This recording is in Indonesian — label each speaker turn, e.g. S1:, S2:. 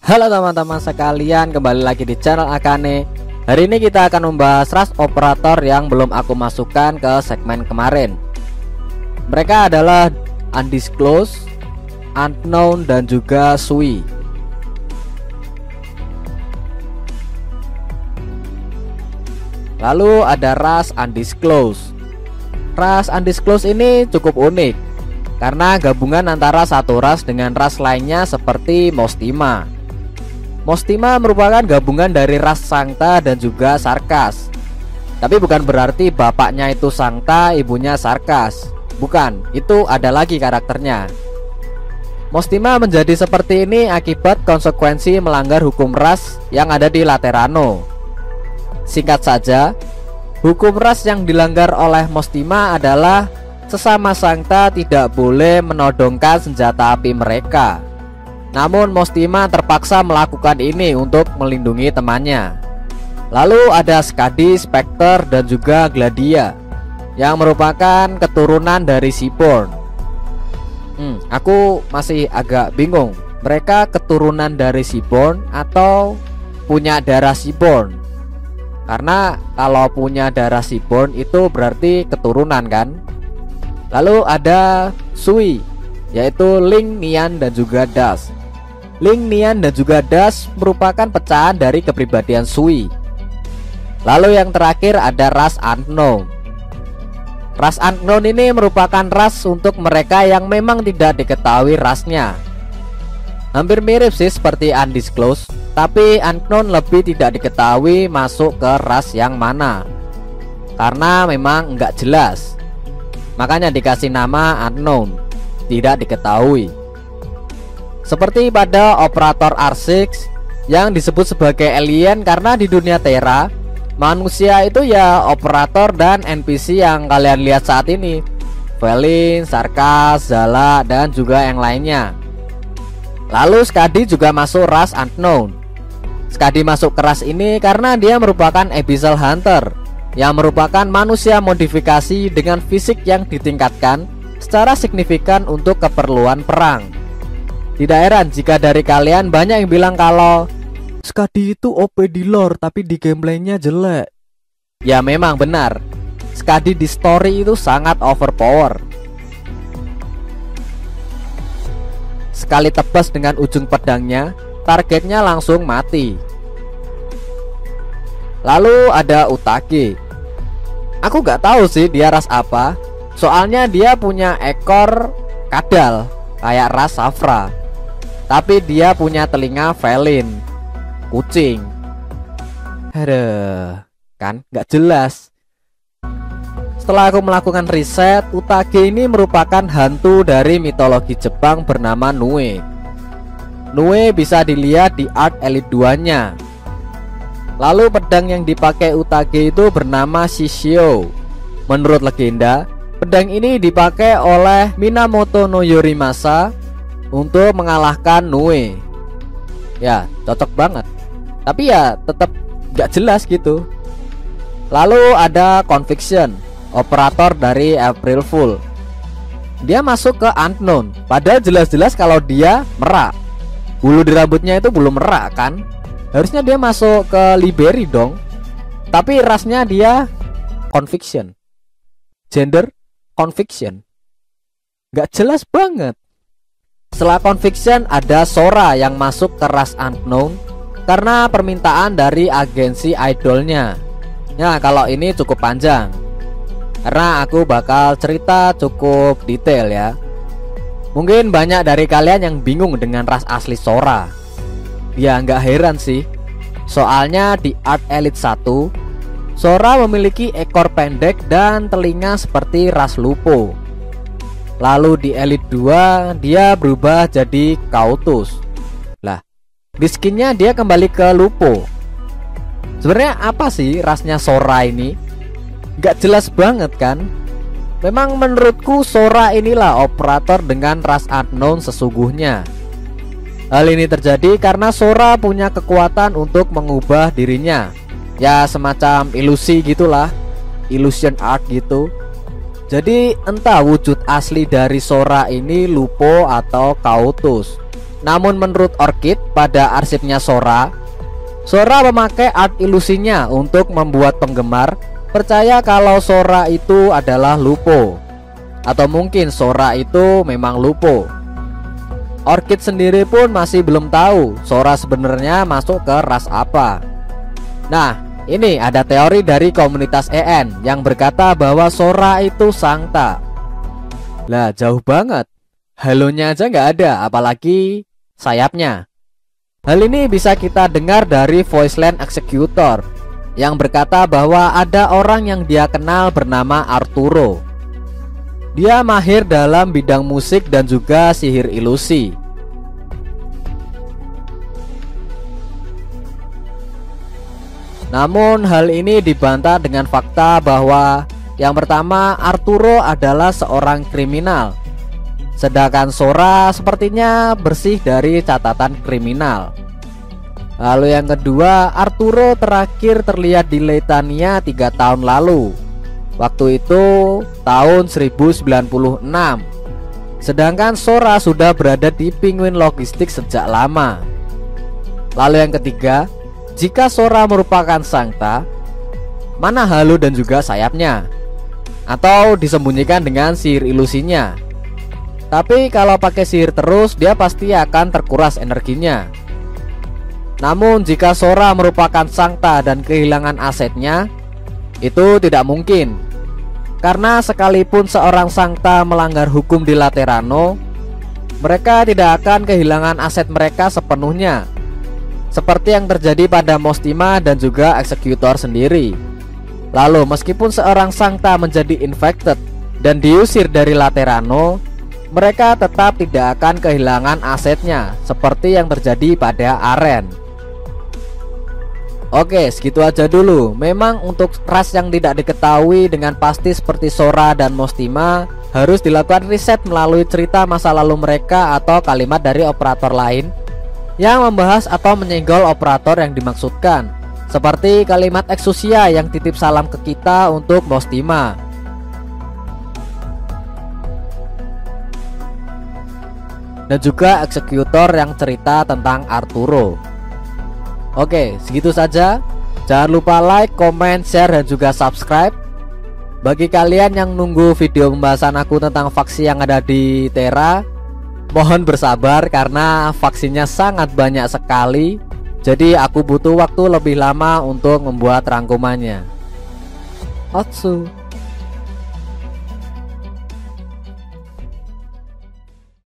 S1: Halo teman-teman sekalian, kembali lagi di channel Akane. Hari ini kita akan membahas ras operator yang belum aku masukkan ke segmen kemarin. Mereka adalah Undisclosed, Unknown, dan juga Sui. Lalu ada ras Undisclosed. Ras Undisclosed ini cukup unik karena gabungan antara satu ras dengan ras lainnya seperti Mostima. Mostima merupakan gabungan dari ras Sancta dan juga Sarkas. Tapi bukan berarti bapaknya itu Sancta, ibunya Sarkas. Bukan, itu ada lagi karakternya. Mostima menjadi seperti ini akibat konsekuensi melanggar hukum ras yang ada di Laterano. Singkat saja, hukum ras yang dilanggar oleh Mostima adalah sesama Sancta tidak boleh menodongkan senjata api mereka. Namun Mostima terpaksa melakukan ini untuk melindungi temannya. Lalu ada Skadi, Spectre, dan juga Gladia yang merupakan keturunan dari Seaborn. Aku masih agak bingung, mereka keturunan dari Seaborn atau punya darah Seaborn? Karena kalau punya darah Seaborn itu berarti keturunan kan. Lalu ada Sui, yaitu Ling, Nian, dan juga Das. Ling, Nian, dan juga Das merupakan pecahan dari kepribadian Sui. Lalu yang terakhir ada ras Unknown. Ras Unknown ini merupakan ras untuk mereka yang memang tidak diketahui rasnya. Hampir mirip sih seperti Undisclosed, tapi Unknown lebih tidak diketahui masuk ke ras yang mana, karena memang nggak jelas. Makanya dikasih nama Unknown, tidak diketahui. Seperti pada operator R6 yang disebut sebagai alien karena di dunia Terra manusia itu ya operator dan NPC yang kalian lihat saat ini, Felin, Sarkas, Zala, dan juga yang lainnya. Lalu Skadi juga masuk ras Unknown. Skadi masuk ke ras ini karena dia merupakan Abyssal Hunter yang merupakan manusia modifikasi dengan fisik yang ditingkatkan secara signifikan untuk keperluan perang. Tidak heran jika dari kalian banyak yang bilang kalau Skadi itu OP di lore tapi di gameplaynya jelek. Ya memang benar, Skadi di story itu sangat overpower. Sekali tebas dengan ujung pedangnya, targetnya langsung mati. Lalu ada Utage. Aku gak tahu sih dia ras apa, soalnya dia punya ekor kadal kayak ras Safra, tapi dia punya telinga felin, kucing. Aduh, kan gak jelas. Setelah aku melakukan riset, Utage ini merupakan hantu dari mitologi Jepang bernama Nue. Nue bisa dilihat di art Elite 2-nya. Lalu pedang yang dipakai Utage itu bernama Shishio. Menurut legenda, pedang ini dipakai oleh Minamoto no Yorimasa untuk mengalahkan Nue. Ya cocok banget, tapi ya tetap gak jelas gitu. Lalu ada Conviction, operator dari April Fool. Dia masuk ke Unknown, padahal jelas-jelas kalau dia merak. Bulu di rambutnya itu belum merak kan. Harusnya dia masuk ke Liberi dong. Tapi rasnya dia Conviction, gender Conviction. Gak jelas banget. Setelah Conviction ada Sora yang masuk ke ras Unknown karena permintaan dari agensi idolnya. Ya kalau ini cukup panjang, karena aku bakal cerita cukup detail ya. Mungkin banyak dari kalian yang bingung dengan ras asli Sora. Ya nggak heran sih, soalnya di Art Elite 1 Sora memiliki ekor pendek dan telinga seperti ras Lupo. Lalu di Elite 2 dia berubah jadi Kautus. Lah, di skinnya dia kembali ke Lupo. Sebenarnya apa sih rasnya Sora ini? Gak jelas banget kan? Memang menurutku Sora inilah operator dengan ras Unknown sesungguhnya. Hal ini terjadi karena Sora punya kekuatan untuk mengubah dirinya. Ya semacam ilusi gitulah, illusion art gitu. Jadi entah wujud asli dari Sora ini Lupo atau Kautus. Namun menurut Orchid pada arsipnya Sora memakai art ilusinya untuk membuat penggemar percaya kalau Sora itu adalah Lupo, atau mungkin Sora itu memang Lupo. Orchid sendiri pun masih belum tahu Sora sebenarnya masuk ke ras apa. Nah, ini ada teori dari komunitas EN yang berkata bahwa Sora itu Sangta. Lah, jauh banget. Halonya aja nggak ada, apalagi sayapnya. Hal ini bisa kita dengar dari Voiceland Executor yang berkata bahwa ada orang yang dia kenal bernama Arturo. Dia mahir dalam bidang musik dan juga sihir ilusi. Namun hal ini dibantah dengan fakta bahwa yang pertama, Arturo adalah seorang kriminal, sedangkan Sora sepertinya bersih dari catatan kriminal. Lalu yang kedua, Arturo terakhir terlihat di Letania 3 tahun lalu. Waktu itu tahun 1096. Sedangkan Sora sudah berada di Penguin Logistik sejak lama. Lalu yang ketiga, jika Sora merupakan Sangta, mana Halo dan juga sayapnya? Atau disembunyikan dengan sihir ilusinya? Tapi kalau pakai sihir terus, dia pasti akan terkuras energinya. Namun jika Sora merupakan Sangta dan kehilangan asetnya, itu tidak mungkin. Karena sekalipun seorang Sangta melanggar hukum di Laterano, mereka tidak akan kehilangan aset mereka sepenuhnya, seperti yang terjadi pada Mostima dan juga Executor sendiri. Lalu meskipun seorang Sangta menjadi infected dan diusir dari Laterano, mereka tetap tidak akan kehilangan asetnya, seperti yang terjadi pada Aren. Oke, segitu aja dulu. Memang untuk ras yang tidak diketahui dengan pasti seperti Sora dan Mostima, harus dilakukan riset melalui cerita masa lalu mereka atau kalimat dari operator lain yang membahas atau menyenggol operator yang dimaksudkan, seperti kalimat Exousia yang titip salam ke kita untuk Mostima. Dan juga Executor yang cerita tentang Arturo. Oke, segitu saja. Jangan lupa like, comment, share, dan juga subscribe. Bagi kalian yang nunggu video pembahasan aku tentang faksi yang ada di Terra, mohon bersabar karena vaksinnya sangat banyak sekali. Jadi aku butuh waktu lebih lama untuk membuat rangkumannya. Otsu.